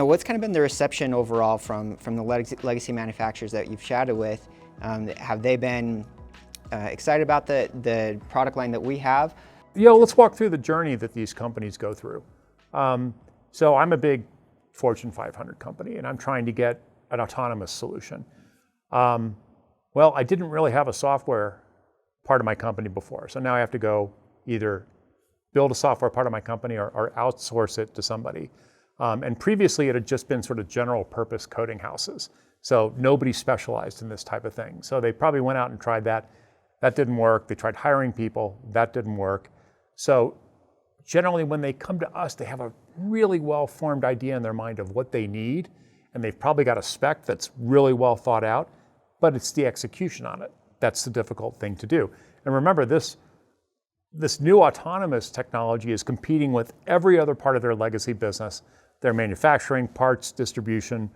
what's kind of been the reception overall from the legacy manufacturers that you've chatted with? Have they been excited about the product line that we have? Let's walk through the journey that these companies go through. So I'm a big Fortune 500 company, and I'm trying to get an autonomous solution. Well, I didn't really have a software part of my company before, so now I have to go either build a software part of my company or outsource it to somebody. And previously, it had just been sort of general purpose coding houses. So nobody specialized in this type of thing. So they probably went out and tried that. That didn't work. They tried hiring people. That didn't work. So generally, when they come to us, they have a really well-formed idea in their mind of what they need. And they've probably got a spec that's really well thought out, but it's the execution on it. That's the difficult thing to do. And remember, this new autonomous technology is competing with every other part of their legacy business, their manufacturing, parts, distribution,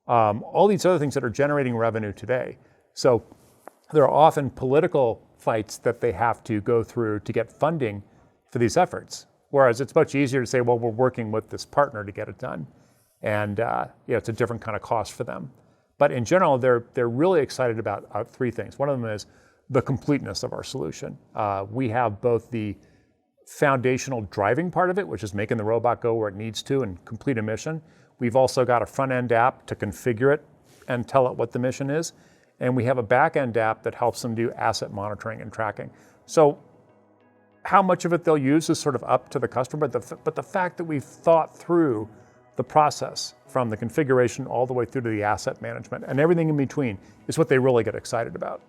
all these other things that are generating revenue today. So there are often political fights that they have to go through to get funding for these efforts. Whereas it's much easier to say, well, we're working with this partner to get it done. And it's a different kind of cost for them. But in general, they're really excited about three things. One of them is the completeness of our solution. We have both the foundational driving part of it, which is making the robot go where it needs to and complete a mission. We've also got a front-end app to configure it and tell it what the mission is. And we have a back-end app that helps them do asset monitoring and tracking. So how much of it they'll use is sort of up to the customer, but the fact that we've thought through the process from the configuration all the way through to the asset management and everything in between is what they really get excited about.